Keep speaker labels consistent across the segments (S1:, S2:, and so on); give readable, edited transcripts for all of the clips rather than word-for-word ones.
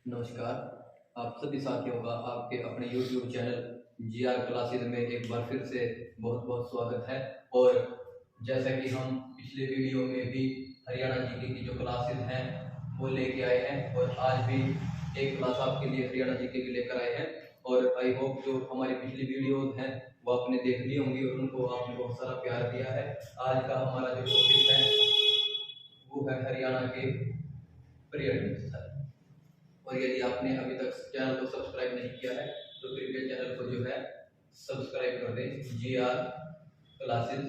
S1: नमस्कार। आप सभी साथियों का आपके अपने YouTube चैनल GR क्लासेज में एक बार फिर से बहुत बहुत स्वागत है। और जैसा कि हम पिछले वीडियो में भी हरियाणा जीके की जो क्लासेज हैं वो लेके आए हैं, और आज भी एक क्लास आपके लिए हरियाणा जीके की लेकर आए हैं। और आई होप जो हमारी पिछली वीडियोज हैं वो आपने देख ली होंगी और उनको आपने बहुत सारा प्यार दिया है। आज का हमारा जो टॉपिक है वो है हरियाणा के पर्यटन स्थल। और यदि आपने अभी तक चैनल को सब्सक्राइब नहीं किया है तो कृपया चैनल को जो है सब्सक्राइब कर दें। GR क्लासेस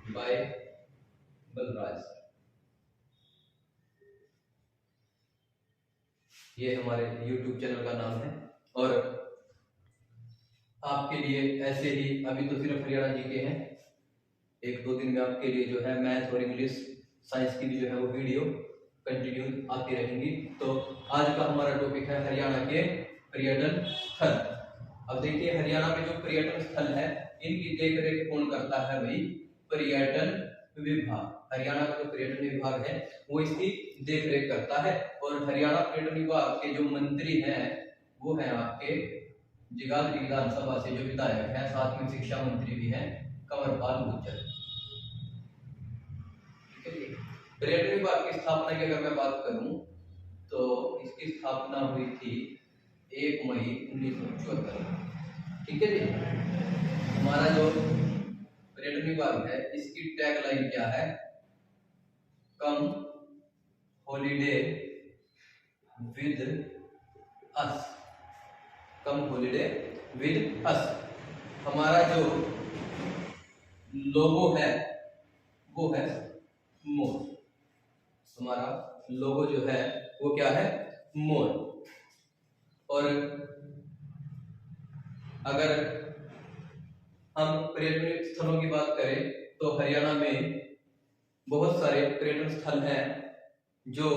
S1: बाय बलराज, ये हमारे YouTube चैनल का नाम है। और आपके लिए ऐसे ही अभी तो सिर्फ हरियाणा जीके हैं, एक दो दिन में आपके लिए जो है मैथ और इंग्लिश साइंस की भी जो है वो वीडियो कंटिन्यू आती रहेंगी। तो आज का हमारा टॉपिक है हरियाणा के पर्यटन स्थल। अब देखिए, हरियाणा में जो पर्यटन स्थल है इनकी देखरेख कौन करता है भाई? पर्यटन विभाग। हरियाणा का जो पर्यटन विभाग है वो इसकी देखरेख करता है। और हरियाणा पर्यटन विभाग के जो मंत्री हैं वो है आपके जगाधरी विधानसभा से जो विधायक हैं, साथ में शिक्षा मंत्री भी हैं, कंवरपाल गुर्जर। पर्यटन विभाग की स्थापना की अगर मैं बात करूं तो इसकी स्थापना हुई थी 1 मई 1974। ठीक है जी। हमारा जो पर्यटन विभाग है इसकी टैगलाइन क्या है? Come holiday with us. Come holiday with us. हमारा जो लोगो है वो है मोर। हमारा लोगो जो है वो क्या है? मोर। और अगर हम पर्यटन स्थलों की बात करें तो हरियाणा में बहुत सारे पर्यटन स्थल हैं जो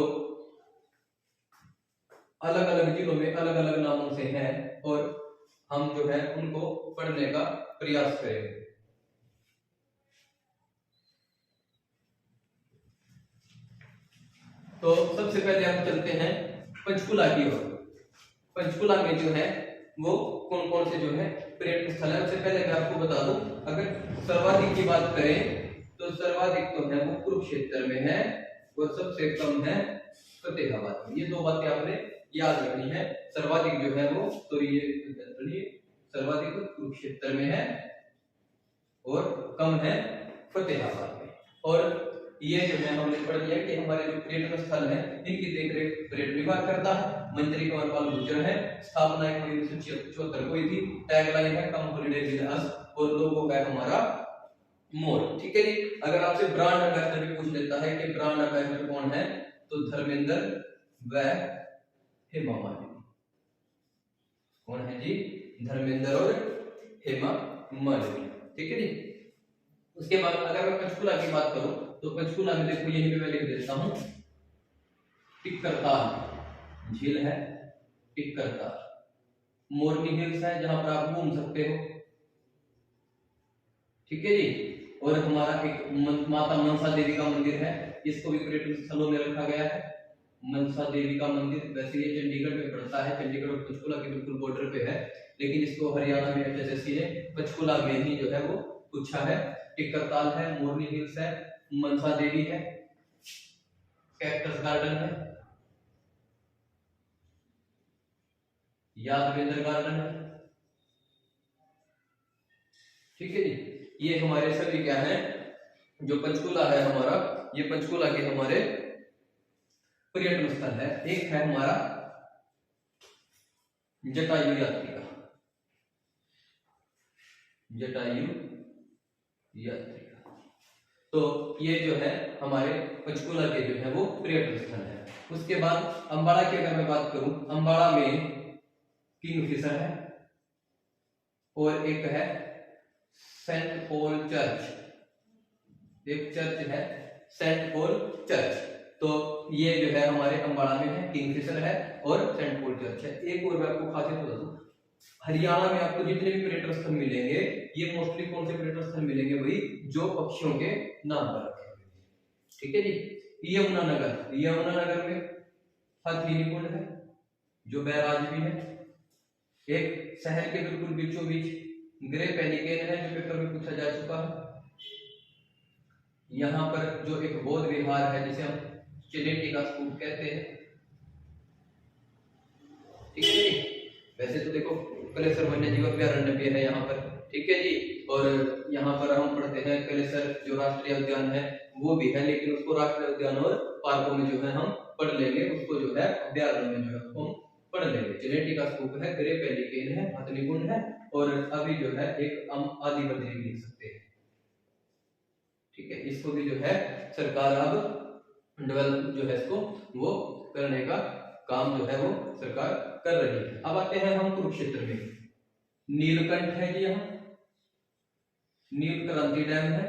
S1: अलग अलग जिलों में अलग अलग नामों से हैं, और हम जो है उनको पढ़ने का प्रयास करेंगे। तो सबसे पहले हम चलते हैं पंचकुला की ओर। पंचकुला में जो है वो कौन कौन से जो है पर्यटन स्थल है? उससे पहले मैं आपको बता दूं, अगर सर्वाधिक की बात करें तो सर्वाधिक तो है वो कुरुक्षेत्र में है और सबसे कम है फतेहाबाद में। ये दो बातें आपने याद रखनी है। सर्वाधिक जो है वो तो ये सर्वाधिक कुरुक्षेत्र में है और कम है फतेहाबाद में। और ये जो है हमने पढ़ लिया कि हमारे जो पर्यटन स्थल हैं इनकी देखरेख पर्यटन विभाग करता है। मंत्री कंवरपाल गुर्जर है। स्थापना 1 मई 1974 को हुई थी। टैगलाइन है कम हॉलीडे विद अस, और लोगो का हमारा मोर। ठीक है जी। अगर आपसे ब्रांड एम्बेसडर भी पूछ लेता है कि ब्रांड एम्बेसडर कौन है, तो धर्मेंद्र व हेमा मालिनी। कौन है जी? धर्मेंद्र और हेमा मालिनी। ठीक है जी। उसके बाद अगर मैं पंचकुला की बात करूं तो पंचकुला में देखो यहीं पे मैं लिख देता हूं, टिक्करताल झील है। टिक्करताल मोरनी हिल्स है जहां पर आप घूम सकते हो। ठीक है जी। और हमारा एक माता मनसा देवी का मंदिर है, इसको भी पर्यटन स्थलों में रखा गया है। मनसा देवी का मंदिर, वैसे ये चंडीगढ़ में पड़ता है, चंडीगढ़ और पंचकुला के बिल्कुल बॉर्डर पे है, लेकिन इसको हरियाणा में एचएसएससी ने पंचकुला में ही जो है वो पूछा है। टिक्करताल है, मोरनी हिल्स है, मनसा देवी है, कैक्टस गार्डन है, यादवेंद्र गार्डन है। ठीक है जी। ये हमारे सभी क्या है, जो पंचकुला है हमारा, ये पंचकुला के हमारे पर्यटन स्थल है। एक है हमारा जटायु यात्रिका। जटायु यात्रिका तो ये जो है हमारे पंचकुला के जो है वो पर्यटन स्थल है। उसके बाद अंबाड़ा की अगर मैं बात करूं, अंबाड़ा में किंगफिशर है और एक है सेंट पॉल चर्च। एक चर्च है सेंट पॉल चर्च। तो ये जो है हमारे अंबाड़ा में है, किंगफिशर है और सेंट पॉल चर्च है। एक और मैं आपको खासियत बता दूं, हरियाणा में आपको जितने भी पर्यटन स्थल मिलेंगे ये मोस्टली कौन से पर्यटन स्थल मिलेंगे भाई? जो पक्षियों के नाम पर रखे हुए। ठीक है जी। यमुनानगर में हथनीकुंड है जो बैराज भी है। एक शहर के बिल्कुल बीचों बीच ग्रे पेलिकेन है जो पेपर में पूछा जा चुका है। यहाँ पर जो एक बौद्ध विहार है जिसे हम चिलेटी का स्तूप कहते हैं, ठीक है जी। वैसे तो देखो कलेसर वन्य जीव अभ्यारण्य भी है यहाँ पर, ठीक है जी। और यहाँ पर हम पढ़ते हैं कलेसर जो राष्ट्रीय उद्यान है वो भी है, लेकिन उसको राष्ट्रीय उद्यान और पार्कों में जो है हम पढ़ लेंगे, उसको जो है अभ्यारण्य में जो है उसको हम पढ़ लेंगे। चिलेटी का स्तूप है, ग्रे पेलिकेन है, हथनीकुंड है और अभी जो है एक आदिबद्री भी लिख सकते हैं, ठीक है। इसको भी जो है सरकार अब डेवलप जो है इसको वो करने का काम जो है वो सरकार कर रही है। अब आते हैं हम कुरुक्षेत्र में। नीलकंठ है जी, यहाँ नील क्रांति डैम है,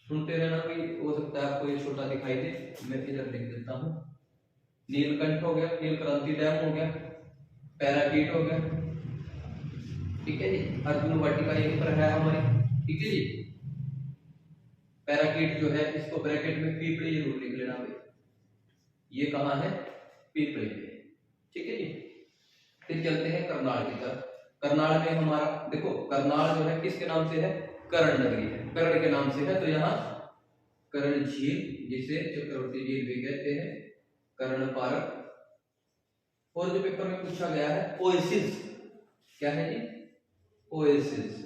S1: सुनते रहना भाई, हो सकता है आपको ये छोटा दिखाई दे, मैं इधर लिख देता हूं। नीलकंठ हो गया, नील क्रांति डैम हो गया, पैराकीट हो गया, ठीक है जी। अर्जुन वाटिका यहीं पर है हमारी, ठीक है जी। पैराकीट जो है इसको ब्रैकेट में पीपड़ी जरूर लिख लेना भाई, ये कहाँ है, पीपड़ी में, ठीक है जी। फिर चलते हैं करनाल की तरफ। करनाल में हमारा देखो, करनाल जो है किसके नाम से है, कर्ण नगरी है, कर्ण के नाम से है। तो यहाँ कर्ण झील जिसे चक्रवर्ती झील भी कहते हैं, कर्ण पार्क, और जो पेपर में पूछा गया है ओएसिस, क्या है जी, ओएसिस,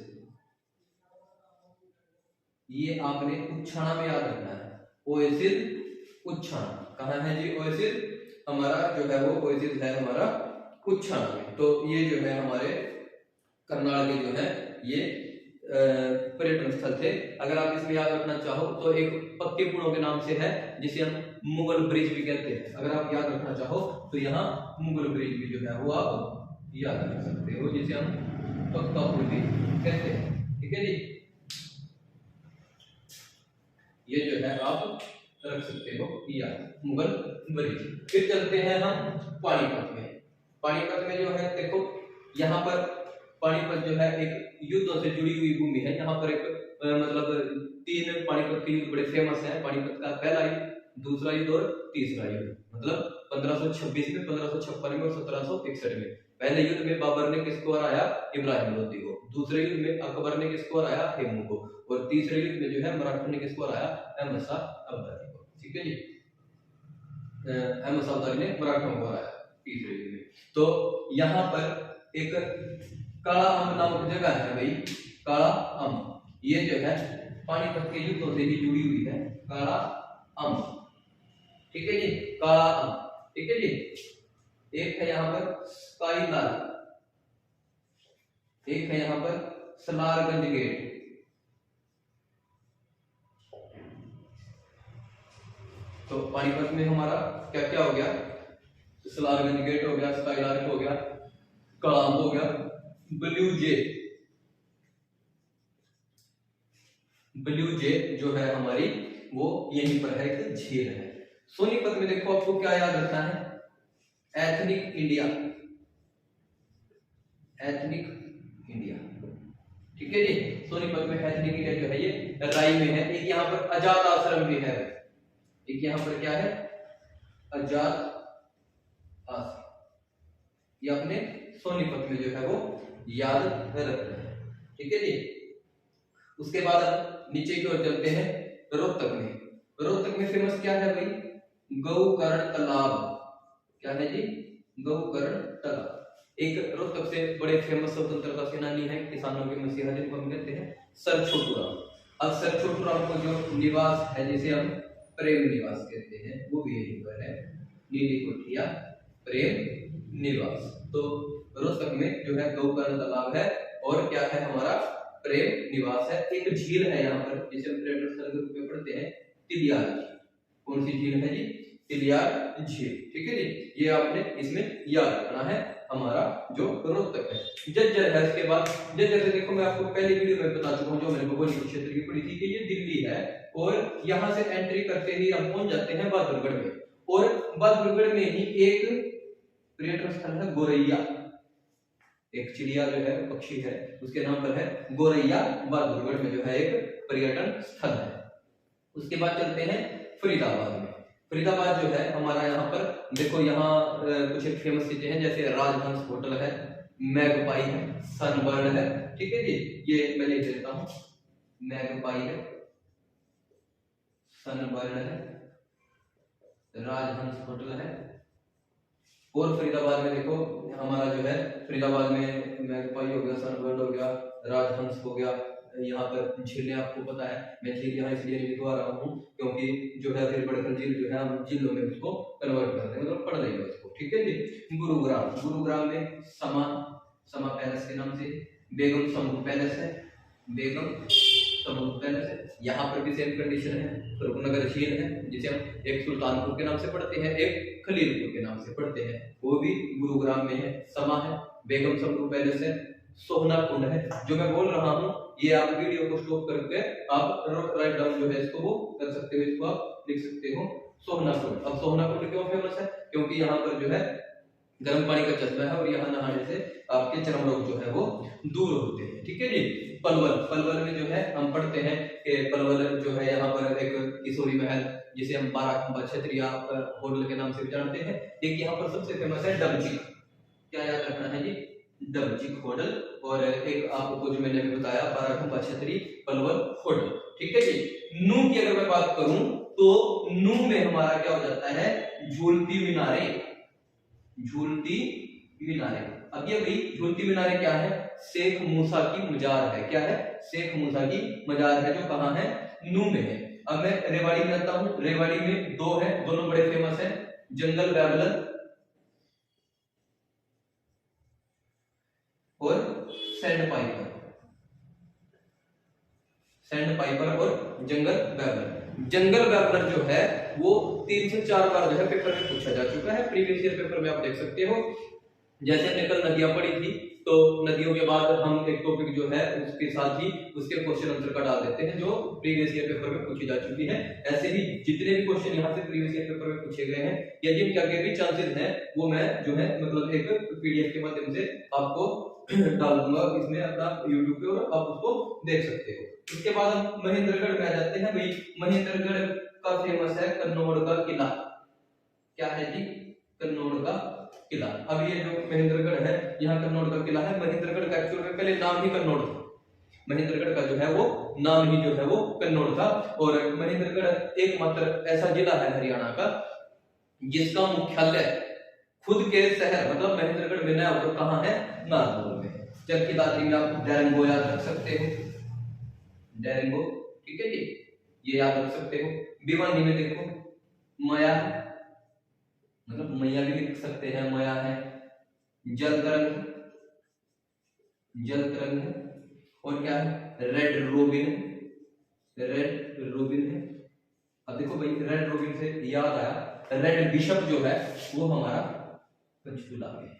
S1: ये आपने उच्छाणा में याद रखना है। ओएसिस उच्छाणा कहाँ है जी, ओएसिस हमारा जो है वो ओएसिस है हमारा उच्छाणा में। तो ये जो है हमारे करनाल के जो है ये पर्यटन स्थल थे। अगर आप इसमें याद रखना चाहो तो एक पक्के पुलों के नाम से है जिसे हम मुगल ब्रिज भी कहते हैं। अगर आप याद रखना चाहो तो यहाँ मुगल ब्रिज भी जो है वो आप याद रख सकते हो, जिसे हम पक्का पुल भी कहते हैं, ठीक है जी। ये जो है आप रख सकते हो याद, मुगल ब्रिज। फिर चलते हैं हम पानीपत में। पानीपत में जो है देखो, यहाँ पर पानीपत जो है एक युद्धों से जुड़ी हुई भूमि है। यहाँ पर एक मतलब 3 पानीपत के युद्ध बड़े फेमस हैं। पानीपत का पहला युद्ध, दूसरा युद्ध और तीसरा युद्ध, मतलब 1526 में, 1556 में और 1761 में। पहले युद्ध में बाबर ने किसको हराया, इब्राहिम लोदी को। दूसरे युद्ध में अकबर ने किसको हराया, हेमू को। और तीसरे युद्ध में जो है मराठों ने किसको हराया, अहमद शाह अब्दाली को, ठीक है जी। अहमद शाह अब्दाली ने मराठों को हराया तीसरे युद्ध में। तो यहाँ पर एक काला अम्ब नामक जगह है भाई, काला अम्ब, ये जो है पानीपत के युद्धों से ही जुड़ी हुई है, काला अम्ब, ठीक है जी, काला अम्ब, ठीक है जी। एक है यहाँ पर स्काईलाल, एक है यहाँ पर सलारगंज गेट। तो पानीपत में हमारा क्या क्या हो गया, सलारगंज गेट हो गया, स्काईलाल हो गया, काला अम्ब हो गया, ब्लू जे जो है हमारी वो यहीं पर है, एक झील है। सोनीपत में देखो आपको क्या याद रखना है, एथनिक इंडिया, एथनिक इंडिया, ठीक है जी। सोनीपत में एथनिक इंडिया जो है ये राई में है। एक यहाँ पर अजात आश्रम भी है, एक यहाँ पर क्या है, अजात आश्रम, ये अपने सोनीपत में जो है वो याद रखना है, ठीक है जी। उसके बाद नीचे की ओर चलते हैं रोहतक में। रोहतक में फेमस क्या है भाई, गौकर्ण तालाब, क्या है जी, गौकर्ण तालाब। एक रोहतक से बड़े फेमस स्वतंत्रता सेनानी है, किसानों के मसीहा जिनको हम कहते हैं सर छोटू राम। अब सर छोटू राम को जो निवास है जिसे हम प्रेम निवास कहते हैं वो भी यहीं पर है, नीली कोठिया प्रेम निवास। तो रोहतक में जो है गौकर्ण तालाब है और क्या है हमारा प्रेम निवास है। एक झील है यहाँ पर जिसे हम पर्यटन स्थल के रूप में पढ़ते हैं, तिलियार झील। कौन सी झील है जी, तिलियार झील, ठीक है जी। ये आपने इसमें याद रखना है हमारा जो रोहतक है। जज्जर है, इसके बाद जज्जर से देखो मैं आपको पहले वीडियो में बता चुका हूँ जो मैंने भौगोलिक क्षेत्र की पढ़ी थी कि ये दिल्ली है और यहाँ से एंट्री करते ही हम पहुंच जाते हैं बहादुरगढ़ में। और बहादुरगढ़ में ही एक पर्यटन स्थल है गोरैया, एक चिड़िया जो है पक्षी है उसके नाम पर है गोरैया, बहादुरगढ़ में जो है एक पर्यटन स्थल है। उसके बाद चलते हैं फरीदाबाद में। फरीदाबाद जो है हमारा यहाँ पर देखो, यहाँ कुछ एक फेमस चीजें हैं, जैसे राजहंस होटल है, मैगपाई है, सनबर्न है, ठीक है जी, ये मैं लिख देता हूँ, मैगपाई है, सनबर्न है, राजहंस होटल है। और फरीदाबाद में देखो हमारा जो है, फरीदाबाद में मैगपाई हो गया, सनबर्न हो गया, राजहंस हो गया। यहाँ पर झीलें आपको पता है, मैं झील यहाँ इसलिए नहीं लिखवा रहा हूँ क्योंकि जो है फिर बड़खल झील जो है हम झीलों में उसको कन्वर्ट करते हैं, मतलब पढ़ लेंगे उसको, ठीक है जी। गुरुग्राम, गुरुग्राम में समा पैलेस के नाम से, बेगम समूह पैलेस है, बेगम समूह पैलेस है। यहाँ पर भी सेम कंडीशन है, रुकनगर झील है जिसे हम एक सुल्तानपुर के नाम से पढ़ते हैं, एक खलीलपुर के नाम से पढ़ते हैं, वो भी गुरुग्राम में है। समा है, बेगम समूह पैलेस है, सोहना कुंड है। जो मैं बोल रहा हूँ ये आप वीडियो को स्टॉप करके आप राइट डाउन जो है इसको वो कर सकते हो, इसको आप लिख सकते हो सोहना कुंड। अब सोहना कुंड क्यों फेमस है? क्योंकि यहाँ पर जो है गर्म पानी का चश्मा है और यहाँ नहाने से आपके चर्म रोग जो है वो दूर होते हैं, ठीक है जी। पलवल, पलवल में जो है हम पढ़ते हैं कि पलवल जो है यहाँ पर एक किशोरी महल जिसे हम 12 खंबा क्षत्रिया होटल के नाम से भी जानते हैं। एक यहाँ पर सबसे फेमस है डबचिक, क्या याद रखना है जी, डबचिक होटल। और एक आपको जो मैंने भी बताया 12 खंबा क्षत्रिय पलवल होटल, ठीक है जी। नू की अगर मैं बात करूं तो नू में हमारा क्या हो जाता है, झूलती मीनारे, झूलती मीनारे। अब ये भाई झूलती मीनारे क्या है, शेख मूसा की मजार है, क्या है, शेख मूसा की मजार है, जो कहाँ है, नू में है। अब मैं रेवाड़ी में आता हूँ, रेवाड़ी में दो है, दोनों बड़े फेमस है, जंगल बैबलन और सैंड पाइपर, सैंड पाइपर और जंगल बैबलर। जंगल बैबलर जो है वो 3 से 4 बार जो है पेपर में पूछा जा चुका है, प्रीवियस ईयर पेपर में आप देख सकते हो। जैसे हमने कल नदियां पढ़ी थी, तो नदियों के बाद हम एक टॉपिक जो है उसके साथ ही उसके क्वेश्चन आंसर का डाल देते हैं जो प्रीवियस ईयर पेपर में पूछी जा चुकी है। ऐसे ही जितने भी क्वेश्चन यहाँ से प्रीवियस ईयर पेपर में पूछे गए हैं, यदि इनके आगे भी चांसेस हैं, वो मैं जो है मतलब एक पीडीएफ के माध्यम से आपको डाल दूंगा इसमें अपना यूट्यूब पे, और आप उसको देख सकते हो। इसके बाद हम महेंद्रगढ़ में आ जाते हैं। भाई महेंद्रगढ़ का फेमस है कन्नौड़ का किला, क्या है जी, कन्नौड़ का किला। अब ये जो महेंद्रगढ़ है, यहाँ कन्नौड़ का किला है। महेंद्रगढ़ का एक्चुअल में पहले नाम ही कन्नौड़ था, महेंद्रगढ़ का जो है वो नाम ही जो है वो कन्नौड़ था। और महेंद्रगढ़ एकमात्र ऐसा जिला है हरियाणा का जिसका मुख्यालय खुद के शहर मतलब महेंद्रगढ़ में नया होकर कहाँ है, नागौर में। जबकि दादरी में आप डेरंगो याद रख सकते हो, डेरंगो, ठीक है जी, ये याद रख सकते हो। भिवानी में देखो मया, मतलब मैया भी लिख सकते हैं, मया है। जल तरंग, जल तरंग है। और क्या है, रेड रोबिन, रेड रोबिन है। अब देखो भाई रेड रोबिन से याद आया, रेड बिशप जो है वो हमारा पंचकुला में है,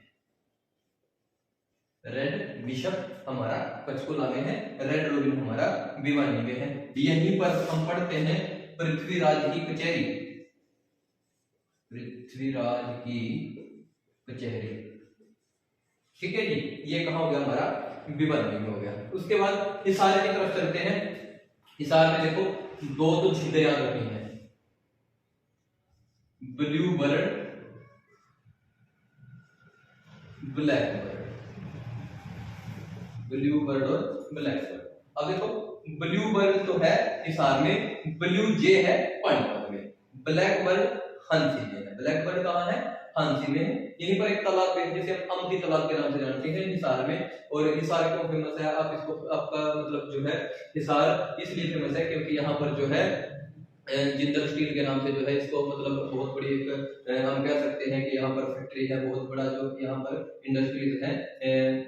S1: रेड बिशप हमारा पंचकुला में है, रेड रोबिन हमारा भिवानी में है। यहीं पर हम पढ़ते हैं पृथ्वीराज की कचहरी, पृथ्वीराज की कचहरी, ठीक है जी। ये कहाँ हो गया, हमारा भिवानी में हो गया। उसके बाद हिसार की तरफ चलते हैं। हिसार में देखो दो तो झीलें याद रखनी है, blue bird, black bird, blue bird और ब्लैक बर्ड। अब देखो ब्लू बर्ड तो है हिसार में, ब्लू जे है पानीपत में, ब्लैक बर्ड हांसी में है। ब्लैक बर्ड कहाँ है, हांसी में। यहीं पर एक तालाब है जिसे हम अमती तालाब के नाम से जानते हैं हिसार में। और हिसार क्यों फेमस है, आप इसको आपका मतलब जो है हिसार इसलिए फेमस है क्योंकि यहाँ पर जो है जिंदल स्टील के नाम से जो है इसको मतलब बहुत बड़ी एक हम कह सकते हैं कि यहाँ पर फैक्ट्री है, बहुत बड़ा जो यहाँ पर इंडस्ट्रीज है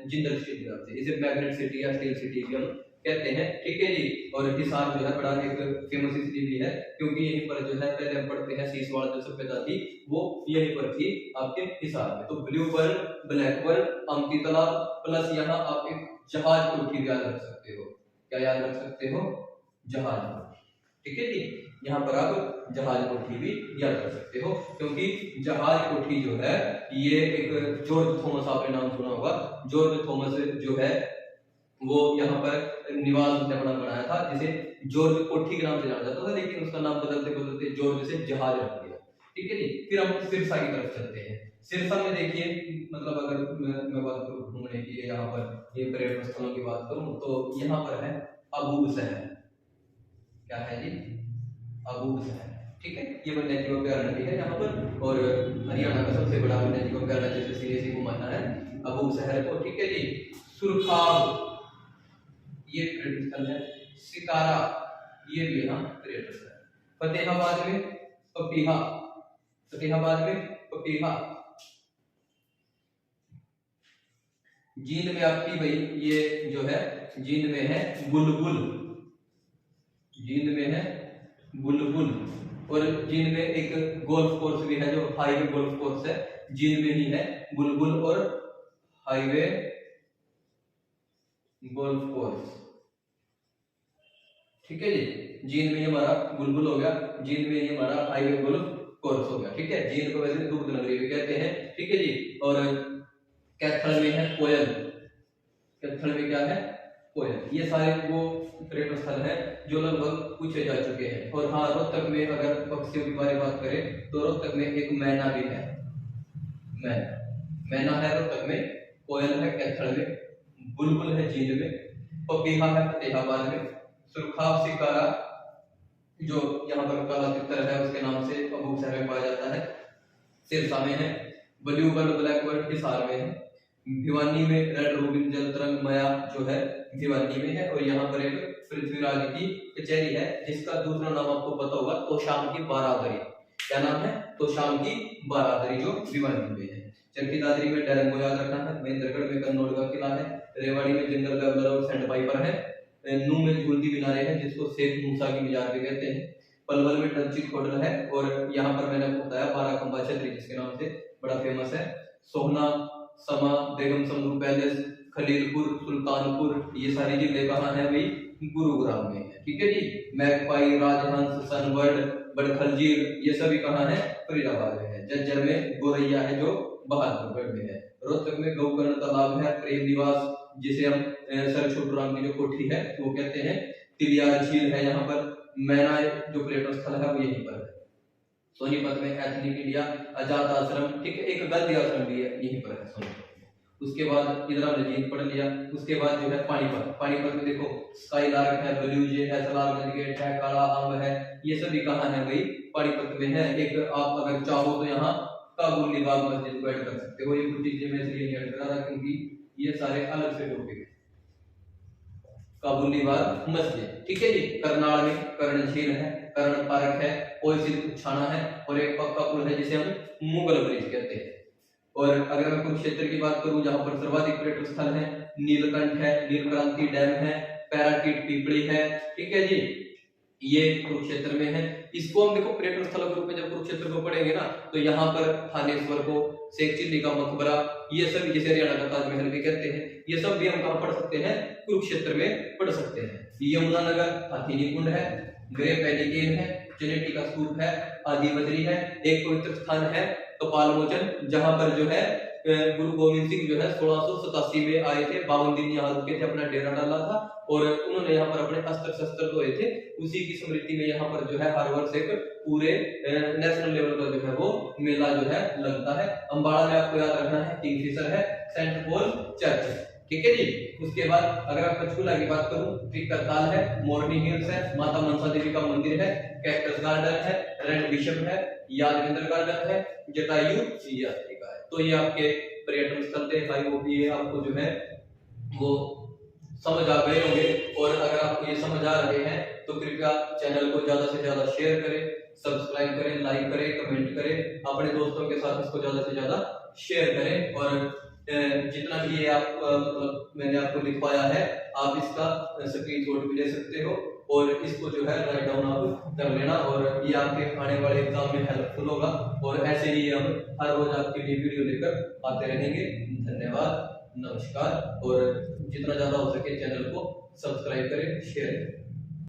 S1: जिंदल स्टील के नाम से। इसे मैग्नेट सिटी या स्टील सिटी भी हम कहते हैं, ठीक है जी। और हिसार जो है बड़ा एक फेमस इसलिए भी है क्योंकि यहीं पर जो है पहले हम पढ़ते हैं सीसवाड़ जो सभ्यता थी वो यहीं पर थी आपके हिसार में। तो ब्लू बर्ड, ब्लैक बर्ड, अमती तालाब प्लस यहाँ आप एक जहाज कोठी याद रख सकते हो, क्या याद रख सकते हो, जहाज, ठीक है जी। यहाँ पर आप जहाज कोठी भी याद रख सकते हो क्योंकि जहाज कोठी जो है ये एक जॉर्ज थॉमस, आपने नाम सुना होगा, जॉर्ज थॉमस जो है वो यहाँ पर निवास उसने अपना बनाया था जिसे जॉर्ज कोठी के नाम से जाना जाता था, लेकिन उसका नाम बदलते बदलते जॉर्ज से जहाज रख दिया। ठीक है जी। फिर हम सिरसा की तरफ चलते हैं। सिरसा में देखिए, मतलब अगर मैं बात करूं घूमने की, यहाँ पर ये पर्यटन स्थलों की बात करूं तो यहाँ पर है अबूब शहर। क्या है जी? अबूब शहर। ठीक है, ये वन्य जीव अभ्यारण्य है यहाँ पर, और हरियाणा का सबसे बड़ा वन्य जीव अभ्यारण्य जैसे सीधे को माना है अबूब शहर को। ठीक है जी। सुरखाब ये पर्यटन स्थल है। सिकारा ये भी यहाँ पर्यटन स्थल है। फतेहाबाद में पपीहा, फतेहाबाद में पपीहा। जींद में आपकी भाई ये जो है, जींद में है बुलबुल, जींद में है बुलबुल। और जींद में एक गोल्फ कोर्स भी है, जो हाईवे गोल्फ कोर्स है, जींद में ही है बुलबुल और हाईवे गोल्फ कोर्स। ठीक है जी। जींद में ये हमारा बुलबुल हो गया, जींद में ये हमारा हाईवे गोल्फ कोर्स हो गया। ठीक है, जींद को वैसे दुग्ध नगरी भी कहते हैं। ठीक है जी। और कैथल में है कोयल, कैथल में क्या है? कोयल। ये सारे वो पर्यटन स्थल है जो लगभग पूछे जा चुके हैं। और हाँ, रोहतक में अगर पक्षियों की बात करें तो रोहतक में एक मैना भी है, मैना है रोहतक में, कोयल है कैथल में, बुलबुल है जींद में, पपीहा है फतेहाबाद में, सुरखाब सिकारा जो यहाँ पर काला तितर है उसके नाम से अबूब शहर में पाया जाता है, सिरसा में है, blue bird black bird Hisar में है, भिवानी में रेड रूबिन जल तरंग माया जो है भिवानी में है। और यहाँ पर एक पृथ्वीराज की कचहरी है जिसका दूसरा नाम आपको पता होगा तोशाम की बारादरी। क्या नाम है? तोशाम की बारादरी, जो भिवानी में है। चरखी दादरी में डैरंगो याद रखना है, महेंद्रगढ़ में कन्नौज का किला है, रेवाड़ी में जंगल गैबलर और सैंड पाइपर है, नू में झूलती मीनारें हैं जिसको शेख मूसा की मीनार भी कहते हैं, पलवल में टंचित होटल है, और यहाँ पर मैंने आपको बताया बाराखंबा छतरी जिसके नाम से बड़ा फेमस है, सोहना, समा, बेगम समरू पैलेस, खलीलपुर, सुल्तानपुर, ये सारी जिले कहाँ है भाई? गुरुग्राम में है। ठीक है जी। मैकपाई, राजहंस, सनबर्ड, बड़खलजीर, ये सभी कहाँ है? फरीदाबाद में है। जज्जर में गोरैया है जो बहादुरगढ़ में है। रोहतक में गौकर्ण तालाब है, प्रेम निवास जिसे हम सर छोटूराम की जो कोठी है वो कहते हैं, तिलियार झील है यहाँ पर, मैना जो पर्यटन स्थल है वो यहीं पर है। सोनीपत में एथनिक इंडिया, आजाद आश्रम, ठीक है, एक गद्य आश्रम भी है यहीं पर है सोनीपत में। उसके बाद इधर हमने जींद पढ़ लिया। उसके बाद जो है पानीपत, पानीपत में देखो स्काई लार्क है, ब्लूजे है, सलारगंज गेट है, काला अम्ब है, ये सभी कहाँ है भाई? पानीपत में है। एक आप अगर चाहो तो यहाँ काबुली बाग मस्जिद को ऐड कर सकते हो। ये कुछ चीजें मैं इसलिए नहीं ऐड कर रहा क्योंकि ये सारे अलग से टॉपिक है। काबुली बाग मस्जिद, ठीक है जी। करनाल में कर्ण झील है, कर्ण पार्क है, ओसिल छाना है, और एक पक्का पुल है जिसे हम मुगल ब्रिज कहते हैं। और अगर मैं कुरुक्षेत्र की बात करूं जहां पर सर्वाधिक पर्यटन स्थल है, नीलकंठ है, नीलक्रांति डैम है, पैराकीट पीपड़ी है, ठीक है जी, ये कुरुक्षेत्र में है। इसको हम देखो पर्यटन स्थल के रूप में जब कुरुक्षेत्र को पढ़ेंगे ना तो यहाँ पर थानेश्वर को, शेख चिल्ली का मकबरा, ये सब जिसे हरियाणा का ताजमहल भी कहते हैं, ये सब भी हम कहाँ पढ़ सकते हैं? कुरुक्षेत्र में पढ़ सकते हैं। यमुनानगर हाथीनी कुंड है, ग्रेट वैली केव है, ट्रिनिटी का स्तूप है, आदिबद्री है, एक पवित्र स्थान है कपालमोचन जहां पर जो है गुरु गोविंद सिंह जो है 1687 में आए थे, 52 दिन यहाँ रुके थे, अपना डेरा डाला था और उन्होंने यहाँ पर अपने अस्त्र शस्त्र धोए थे। उसी की स्मृति में यहाँ पर जो है हर वर्ष एक पूरे नेशनल लेवल का जो है वो मेला जो है लगता है। अम्बाड़ा में आपको याद रखना है किंगफिशर है, सेंट पॉल चर्च, ठीक है जी। उसके बाद अगर आप पंचकूला की बात करूं तो करताल है, मोरनी हिल्स है, माता मनसा देवी का मंदिर है, कैक्टस गार्डन है, रेड बिशप है, यादवेंद्र गार्डन है, जटायु यात्री का है। तो ये आपके पर्यटन स्थल थे। आई होप ये आपको जो है वो समझ आ गए होंगे, और अगर आपको ये समझ आ रहे हैं तो कृपया चैनल को ज्यादा से ज्यादा शेयर करें, सब्सक्राइब करें, लाइक करें, कमेंट करें, अपने दोस्तों के साथ इसको ज्यादा से ज्यादा शेयर करें। और जितना भी ये आप मतलब मैंने आपको लिखवाया है आप इसका स्क्रीनशॉट भी ले सकते हो और इसको जो है राइट डाउन आप कर लेना, और ये आपके आने वाले एग्जाम में हेल्पफुल होगा। और ऐसे ही हम हर रोज आपके लिए वीडियो लेकर आते रहेंगे। धन्यवाद, नमस्कार, और जितना ज्यादा हो सके चैनल को सब्सक्राइब करें, शेयर करें।